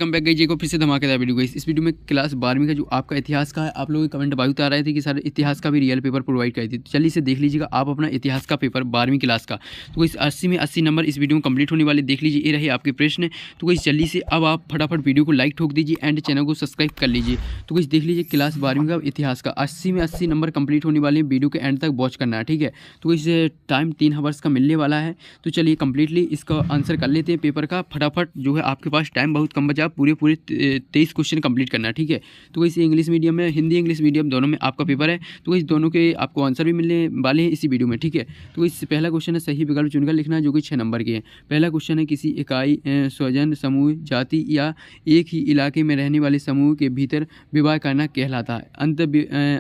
Come back गई को फिर से धमाकेदार वीडियो गई। इस वीडियो में क्लास 12वीं का जो आपका इतिहास का है, आप लोगों के कमेंट बहुत आ रहे थे कि सर इतिहास का भी रियल पेपर प्रोवाइड करी थी। तो चलिए इसे देख लीजिएगा आप अपना इतिहास का पेपर 12वीं क्लास का। तो इस 80 में 80 नंबर इस वीडियो में कंप्लीट होने वाले, देख लीजिए ये रहे आपके प्रश्न। तो कोई जल्दी से अब आप फटाफट वीडियो को लाइक ठोक दीजिए एंड चैनल को सब्सक्राइब कर लीजिए। तो कुछ देख लीजिए क्लास 12वीं का इतिहास का 80 में 80 नंबर कंप्लीट होने वाले, वीडियो के एंड तक वॉच करना है, ठीक है। तो इस टाइम 3 आवर्स का मिलने वाला है। तो चलिए कंप्लीटली इसका आंसर कर लेते हैं पेपर का फटाफट। जो है आपके पास टाइम बहुत कम बचा, पूरे 23 क्वेश्चन कंप्लीट करना है, ठीक है। तो इस इंग्लिश मीडियम में, हिंदी इंग्लिश मीडियम दोनों में आपका पेपर है। तो इस दोनों के आपको आंसर भी मिलने वाले हैं इसी वीडियो में, ठीक है। तो इस पहला क्वेश्चन है सही विकल्प चुनकर लिखना है, जो कि 6 नंबर के हैं। पहला क्वेश्चन है किसी इकाई, स्वजन, समूह, जाति या एक ही इलाके में रहने वाले समूह के भीतर विवाह करना कहलाता है।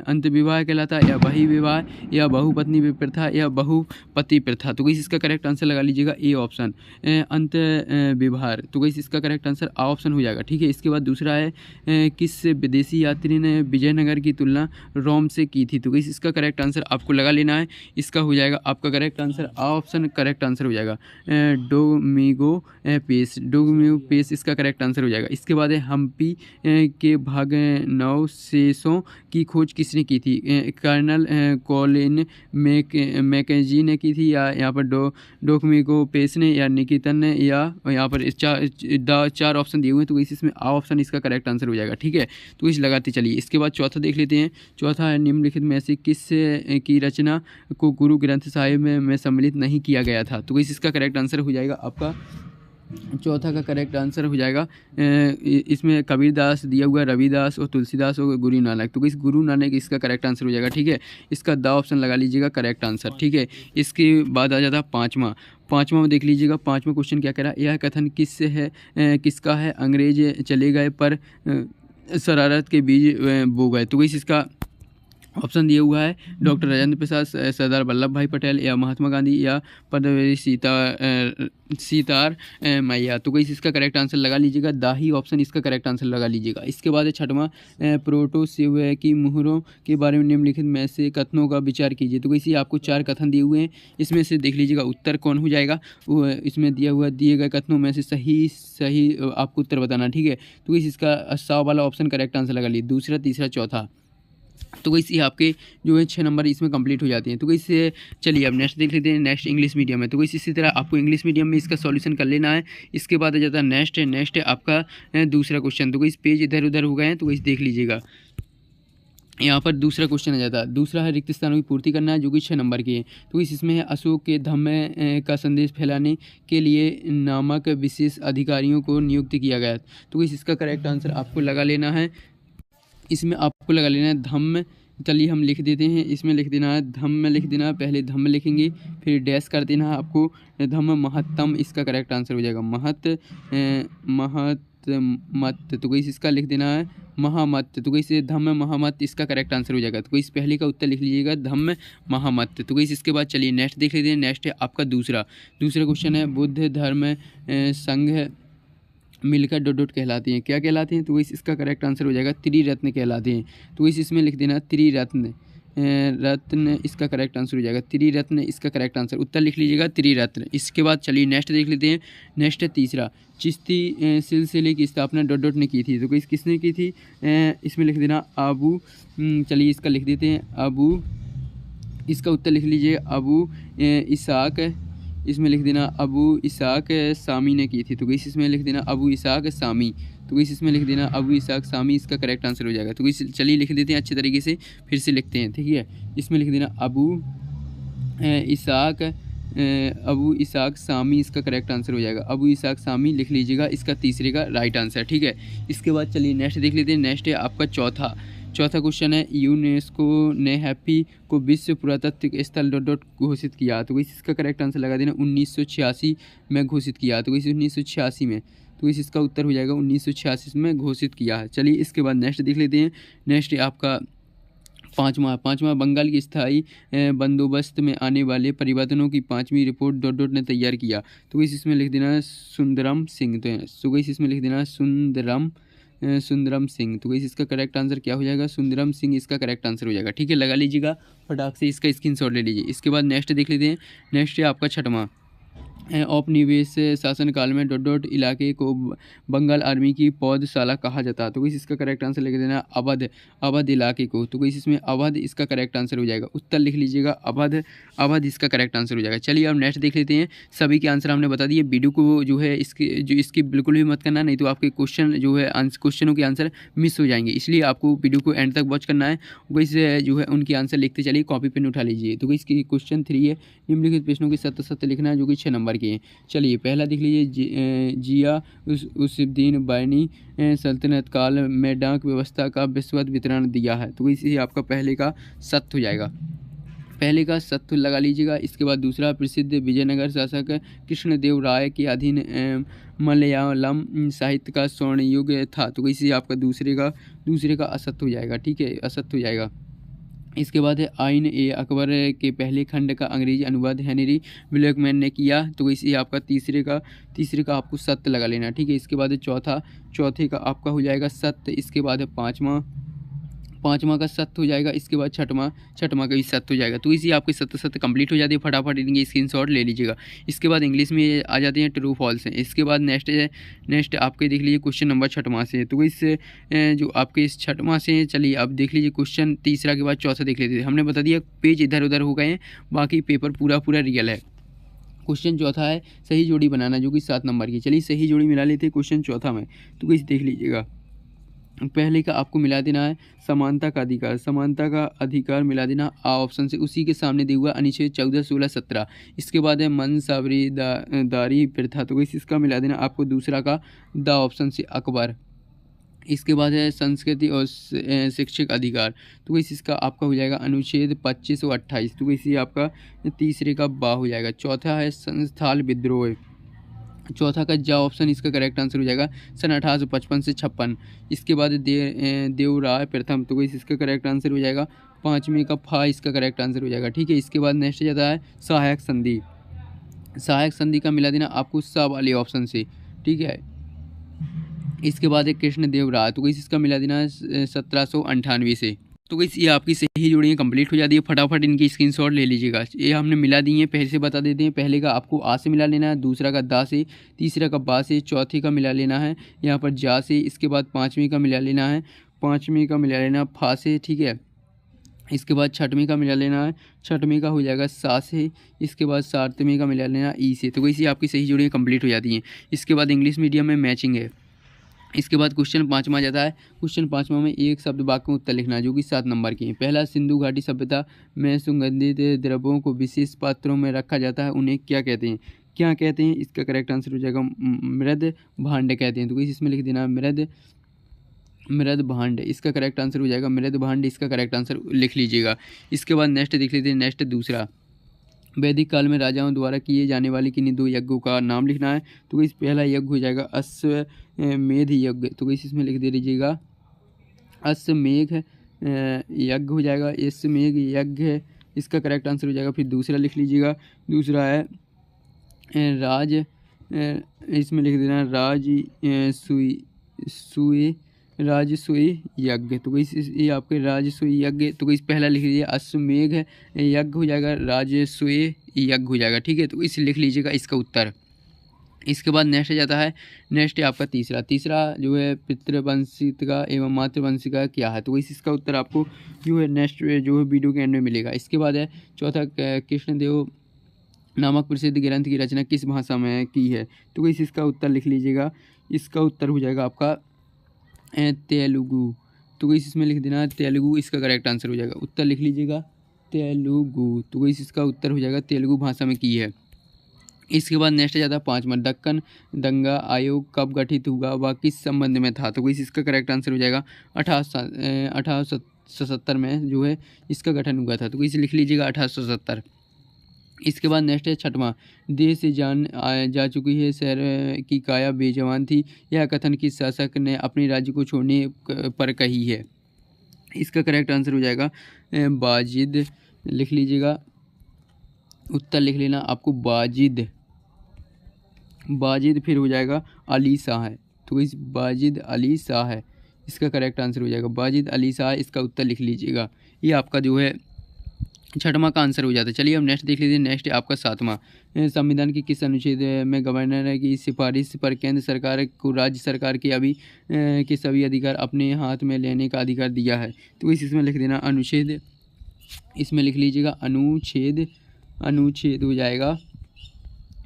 अंत विवाह कहलाता है, या वही विवाह, या बहुपत्नी प्रथा, या बहुपति प्रथा। तो इसका करेक्ट आंसर लगा लीजिएगा ए ऑप्शन, अंत विवाह। तो इसका करेक्ट आंसर आ ऑप्शन हो जाएगा, ठीक है। इसके बाद दूसरा है किस विदेशी यात्री ने विजयनगर की तुलना रोम से की थी। तो इसका करेक्ट आंसर आपको लगा लेना है। इसका हो जाएगा आपका करेक्ट आंसर आ ऑप्शन, करेक्ट आंसर हो जाएगा डोमिगो पेस इसका करेक्ट आंसर हो जाएगा। इसके बाद है हम्पी के भग्नावशेषों की खोज किसने की थी। कर्नल कॉलिन मैकेंजी ने की थी, या यहाँ पर डोमिगो पेस ने, या निकितन ने, या यहाँ पर चार ऑप्शन दिए हुए हैं। तो इसमें आ ऑप्शन इसका करेक्ट आंसर हो जाएगा, ठीक है। तो इस लगाते चलिए। इसके बाद चौथा देख लेते हैं। चौथा है निम्नलिखित में से किस की रचना को गुरु ग्रंथ साहिब में सम्मिलित नहीं किया गया था। तो इसका करेक्ट आंसर हो जाएगा आपका चौथा का करेक्ट आंसर हो जाएगा, इसमें कबीरदास दिया हुआ, रविदास और तुलसीदास और गुरु नानक। तो इस गुरु नानक इसका करेक्ट आंसर हो जाएगा, ठीक है। इसका द ऑप्शन लगा लीजिएगा करेक्ट आंसर, ठीक है। इसके बाद आ जाता है पाँचवा में देख लीजिएगा। पाँचवा क्वेश्चन क्या कह रहा है, यह कथन किसका है। अंग्रेज चले गए पर शरारत के बीज बो गए। तो इसका ऑप्शन दिया हुआ है डॉक्टर राजेंद्र प्रसाद, सरदार वल्लभ भाई पटेल, या महात्मा गांधी, या पद्मवती सीतार मैया। तो इसका करेक्ट आंसर लगा लीजिएगा, दा ही ऑप्शन इसका करेक्ट आंसर लगा लीजिएगा। इसके बाद है छठवां प्रोटोसिव की मुहरों के बारे में निम्नलिखित में से कथनों का विचार कीजिए। तो इसी आपको 4 कथन दिए हुए हैं, इसमें से देख लीजिएगा उत्तर कौन हो जाएगा। वो इसमें दिए गए कथनों में से सही आपको उत्तर बताना, ठीक है। तो इसका 100 वाला ऑप्शन करेक्ट आंसर लगा लीजिए, दूसरा, तीसरा, चौथा। तो ये आपके जो है 6 नंबर इसमें कंप्लीट हो जाते हैं। तो इससे चलिए अब नेक्स्ट देख लेते हैं। नेक्स्ट इंग्लिश मीडियम है। तो इसी तरह आपको इंग्लिश मीडियम में इसका सॉल्यूशन कर लेना है। इसके बाद आ जाता है नेक्स्ट है आपका दूसरा क्वेश्चन। तो इस पेज इधर उधर हो गए हैं, तो देख लीजिएगा। यहाँ पर दूसरा क्वेश्चन आ जाता है। दूसरा है रिक्त स्थानों की पूर्ति करना है, जो कि 6 नंबर की है। तो इसमें है अशोक के धम्म का संदेश फैलाने के लिए नामक विशेष अधिकारियों को नियुक्त किया गया। तो इसका करेक्ट आंसर आपको लगा लेना है। इसमें आपको लगा लेना है धम्म। चलिए हम लिख देते हैं। इसमें लिख देना है धम्म, लिख देना है, पहले धम्म लिखेंगे, फिर डैश कर देना है आपको धम्म महत्तम, इसका करेक्ट आंसर हो जाएगा महत्मत। तो इसका लिख देना है महामत। तो इसे धम्म महामत इसका करेक्ट आंसर हो जाएगा। तो इस पहले का उत्तर लिख लीजिएगा धम्म महामत। तो इसके बाद चलिए नेक्स्ट देख लेते हैं। नेक्स्ट है आपका दूसरा क्वेश्चन है बुद्ध धर्म संघ मिलकर डॉट कहलाती हैं, क्या कहलाती हैं। तो इसका करेक्ट आंसर हो जाएगा त्रिरत्न कहलाती हैं। तो इसमें लिख देना त्रिरत्न, रत्न इसका करेक्ट आंसर हो जाएगा, त्रिरत्न इसका करेक्ट आंसर, उत्तर लिख लीजिएगा त्रिरत्न। इसके बाद चलिए नेक्स्ट देख लेते हैं। नेक्स्ट है तीसरा, चिश्ती सिलसिले की स्थापना डॉट ने की थी। तो किसने की थी, इसमें लिख देना अबू। चलिए इसका लिख देते हैं अबू, इसका उत्तर लिख लीजिए अबू इसाक। इसमें लिख देना अबू इसाक सामी ने की थी। तो इसमें लिख देना अबू इसाक सामी। तो इसमें लिख देना अबू इसाक सामी इसका करेक्ट आंसर हो जाएगा। तो चलिए लिख देते हैं अच्छे तरीके से, फिर से लिखते हैं, ठीक है। इसमें लिख देना अबू इसाक सामी इसका करेक्ट आंसर हो जाएगा। अबू इसाक सामी लिख लीजिएगा, इसका तीसरे का राइट आंसर, ठीक है। इसके बाद चलिए नेक्स्ट देख लेते हैं। नेक्स्ट है आपका चौथा क्वेश्चन है यूनेस्को ने हैप्पी को विश्व पुरातत्व स्थल डॉट घोषित किया। तो इसका करेक्ट आंसर लगा देना 1986 में घोषित किया। तो 1986 में, तो इसका उत्तर हो जाएगा 1986 में घोषित किया है। चलिए इसके बाद नेक्स्ट देख लेते हैं। नेक्स्ट आपका पाँचवा बंगाल की स्थायी बंदोबस्त में आने वाले परिवर्तनों की 5वीं रिपोर्ट डॉट ने तैयार किया। तो इसमें लिख देना सुंदरम सिंह। तो इसमें लिख देना सुंदरम सिंह। तो इसका करेक्ट आंसर क्या हो जाएगा, सुंदरम सिंह इसका करेक्ट आंसर हो जाएगा, ठीक है। लगा लीजिएगा फटाक से, इसका स्क्रीनशॉट ले लीजिए। इसके बाद नेक्स्ट देख लेते हैं। नेक्स्ट है आपका औपनिवेश शासनकाल में डॉट डॉट इलाके को बंगाल आर्मी की पौधशाला कहा जाता है। तो किस इसका करेक्ट आंसर लिख देना अवध, अवध इलाके को। तो किस इसमें अवध इसका करेक्ट आंसर हो जाएगा। उत्तर लिख लीजिएगा अवध, अवध इसका करेक्ट आंसर हो जाएगा। चलिए अब नेक्स्ट देख लेते हैं। सभी के आंसर हमने बता दिए। वीडियो को जो है इसकी बिल्कुल भी मत करना, नहीं तो आपके क्वेश्चन जो है क्वेश्चनों के आंसर मिस हो जाएंगे। इसलिए आपको वीडियो को एंड तक वॉच करना है। वैसे जो है उनके आंसर लिखते चलिए, कॉपी पेन उठा लीजिए। तो इसकी क्वेश्चन 3 है, निम्नलिखित प्रश्नों के सत्य सत्य लिखना है, जो कि 6 नंबर के हैं। चलिए पहला देख लीजिए, जिया उसुद्दीन बैनी सल्तनत काल में डाक व्यवस्था का विस्तृत वितरण दिया है। तो इसी आपका पहले का सत्य हो जाएगा, पहले का सत्य लगा लीजिएगा। इसके बाद दूसरा, प्रसिद्ध विजयनगर शासक कृष्णदेव राय के अधीन मलयालम साहित्य का स्वर्ण युग था। तो इसी आपका दूसरे का असत्य हो जाएगा, ठीक है, असत्य हो जाएगा। इसके बाद है आइन ए अकबर के पहले खंड का अंग्रेजी अनुवाद हेनरी विलियमैन ने किया। तो इसी आपका तीसरे का आपको सत्य लगा लेना, ठीक है। इसके बाद है चौथे का आपका हो जाएगा सत्य। इसके बाद है पाँचवा का सत्य हो जाएगा। इसके बाद छठवां का भी सत्य हो जाएगा। तो इसी आपके सत्य कंप्लीट हो जाती है। फटाफट इनके स्क्रीनशॉट ले लीजिएगा। इसके बाद इंग्लिश में आ जाते हैं ट्रू फॉल्स हैं। इसके बाद नेक्स्ट आपके देख लीजिए क्वेश्चन नंबर 6वां से। तो इस जो आपके इस 6वां से, चलिए अब देख लीजिए क्वेश्चन तीसरा के बाद चौथा देख लेते थे। हमने बता दिया पेज इधर उधर हो गए हैं, बाकी पेपर पूरा रियल है। क्वेश्चन चौथा है सही जोड़ी बनाना, जो कि 7 नंबर की। चलिए सही जोड़ी मिला लेते हैं क्वेश्चन चौथा में। तो कुछ देख लीजिएगा। पहले का आपको मिला देना है समानता का अधिकार, समानता का अधिकार मिला देना आ ऑप्शन से, उसी के सामने दिया हुआ अनुच्छेद 14, 16, 17। इसके बाद है मनसावरीदारी प्रथा। तो इसका मिला देना आपको दूसरा का द ऑप्शन से अकबर। इसके बाद है संस्कृति और शिक्षक अधिकार। तो इसका आपका हो जाएगा अनुच्छेद 25 और 28। तो इसी आपका तीसरे का बा हो जाएगा। चौथा है संस्थाल विद्रोह, चौथा का जा ऑप्शन इसका करेक्ट आंसर हो जाएगा सन 1855 से 56। इसके बाद देवराय प्रथम। तो इसका करेक्ट आंसर हो जाएगा 5वें का फा इसका करेक्ट आंसर हो जाएगा, ठीक है। इसके बाद नेक्स्ट जाता है सहायक संधि, सहायक संधि का मिला देना आपको सा वाले ऑप्शन से, ठीक है। इसके बाद है कृष्णदेव राय। तो इसका मिला देना 1798 से। तो ये आपकी सही जोड़ियाँ कंप्लीट हो जाती है। फटाफट इनकी स्क्रीनशॉट ले लीजिएगा। ये हमने मिला दी हैं, पहले से बता देते हैं। पहले का आपको आ से मिला लेना है, दूसरा का दा से, तीसरा का बा से, चौथे का मिला लेना है यहाँ पर जा से। इसके बाद 5वें का मिला लेना है, 5वें का मिला लेना फा से, ठीक है। इसके बाद 6वें का मिला लेना है, 6वें का हो जाएगा सा से। इसके बाद 7वें का मिला लेना ई से। तो इसी आपकी सही जोड़ियाँ कंप्लीट हो जाती हैं। इसके बाद इंग्लिश मीडियम में मैचिंग है। इसके बाद क्वेश्चन 5वां जाता है। क्वेश्चन 5वां में एक शब्द वाक्य में उत्तर लिखना है, जो कि 7 नंबर के हैं। पहला, सिंधु घाटी सभ्यता में सुगंधित द्रव्यों को विशेष पात्रों में रखा जाता है, उन्हें क्या कहते हैं? क्या कहते हैं? इसका करेक्ट आंसर हो जाएगा मृद भांड कहते हैं। तो इसमें लिख देना मृद भांड, इसका करेक्ट आंसर हो जाएगा मृद भांड, इसका करेक्ट आंसर लिख लीजिएगा। इसके बाद नेक्स्ट देख लेते हैं। नेक्स्ट दूसरा, वैदिक काल में राजाओं द्वारा किए जाने वाले किन्हीं 2 यज्ञों का नाम लिखना है। तो इस पहला यज्ञ हो जाएगा अश्वमेध यज्ञ। तो इसमें लिख दे दीजिएगा अश्वमेध यज्ञ हो जाएगा, अश्वमेध यज्ञ इसका करेक्ट आंसर हो जाएगा। फिर दूसरा लिख लीजिएगा, दूसरा है इसमें लिख देना राजसूय यज्ञ। तो ये आपके राजसूय यज्ञ। तो इस पहला लिख लीजिए अश्वमेध यज्ञ हो जाएगा, राजसूय यज्ञ हो जाएगा, ठीक है। तो इसे लिख लीजिएगा इसका उत्तर। इसके बाद नेक्स्ट जाता है, नेक्स्ट है आपका तीसरा जो है पितृवंशिका एवं मातृवंशिका क्या है। तो इसका उत्तर आपको जो है नेक्स्ट जो है वीडियो के एंड में मिलेगा। इसके बाद है चौथा, कृष्णदेव नामक प्रसिद्ध ग्रंथ की रचना किस भाषा में की है। तो इसका उत्तर लिख लीजिएगा। इसका उत्तर हो जाएगा आपका तेलुगु। तो इसमें लिख देना तेलुगु, इसका करेक्ट आंसर हो जाएगा। उत्तर लिख लीजिएगा तेलुगु। तो इसका उत्तर हो जाएगा तेलुगु भाषा में की है। इसके बाद नेक्स्ट जाता है 5वां, दक्कन दंगा आयोग कब गठित हुआ, वह किस संबंध में था। तो इसका करेक्ट आंसर हो जाएगा 1877 में जो है इसका गठन हुआ था। तो इसे लिख लीजिएगा 1870। इसके बाद नेक्स्ट है 6वां, देश से जान जा चुकी है शहर की काया बेजवान थी, यह कथन किस शासक ने अपने राज्य को छोड़ने पर कही है। इसका करेक्ट आंसर हो जाएगा बाजिद, लिख लीजिएगा। उत्तर लिख लेना आपको बाजिद फिर हो जाएगा अली शाह है। तो इस बाजिद अली शाह है, इसका करेक्ट आंसर हो जाएगा बाजिद अली शाह, इसका उत्तर लिख लीजिएगा। ये आपका जो है 6वां का आंसर हो जाता है। चलिए अब नेक्स्ट देख लीजिए। नेक्स्ट है आपका 7वां, संविधान के किस अनुच्छेद में गवर्नर की सिफारिश पर केंद्र सरकार को राज्य सरकार के सभी अधिकार अपने हाथ में लेने का अधिकार दिया है। तो इसमें लिख देना अनुच्छेद, इसमें लिख लीजिएगा अनुच्छेद हो जाएगा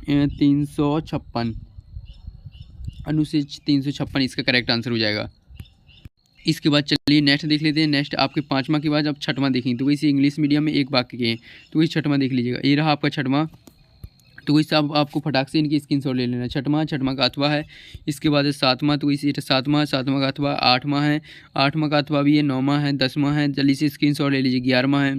356, अनुच्छेद 356 इसका करेक्ट आंसर हो जाएगा। इसके बाद चलिए नेक्स्ट देख लेते हैं। नेक्स्ट आपके 5वां के बाद अब 6वां देखेंगे। तो वैसे इंग्लिश मीडियम में एक वाक्य के हैं, तो वही 6वां देख लीजिएगा। ये रहा आपका 6वां। तो वैसे अब आपको फटाक से इनकी स्क्रीनशॉट ले लेना। 6वां का अथवा है। इसके बाद है 7वां, तो वैसे 7वां का अथवा 8वां है, 8वां का अथवा भी है, 9वां है, 10वां है, जल्दी से स्क्रीनशॉट ले लीजिए। 11वां है,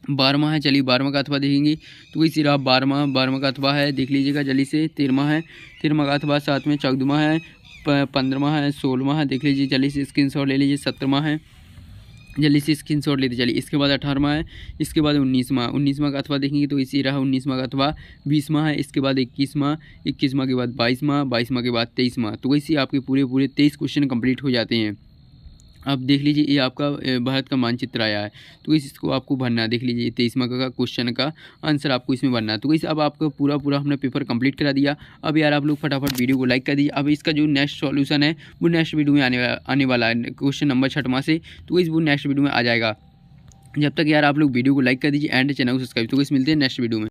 12वां है, चलिए 12वां का अथवा देखेंगे। तो वही सिर्फ 12वां का अथवा है, देख लीजिएगा जल्दी से। 13वां है, 13वां का अथवा, 7 में 14वां है, 15वां है, 16वां है, देख लीजिए जल्दी से स्क्रीनशॉट ले लीजिए। 17वां है, जल्दी से स्क्रीनशॉट लेते चलिए। इसके बाद 18वां है, इसके बाद 19वां का अथवा देखेंगे। तो इसी रहा 19वां का अथवा। 20वां है, इसके बाद 21वां के बाद 22वां के बाद 23वां। तो वैसे आपके पूरे 23 क्वेश्चन कंप्लीट हो जाते हैं। अब देख लीजिए ये आपका भारत का मानचित्र आया है, तो इसको आपको भरना है। देख लीजिए 23वां का क्वेश्चन का आंसर आपको इसमें भरना है। तो वैसे अब आपका पूरा हमने पेपर कंप्लीट करा दिया। अब यार आप लोग फटाफट वीडियो को लाइक कर दीजिए। अब इसका जो नेक्स्ट सॉल्यूशन है वो नेक्स्ट वीडियो में आने वाला है, क्वेश्चन नंबर 6वां से। तो इस वो नेक्स्ट वीडियो में आ जाएगा। जब तक यार आप लोग वीडियो को लाइक कर दीजिए एंड चैनल को सब्सक्राइब। तो इस मिलते हैं नेक्स्ट वीडियो में।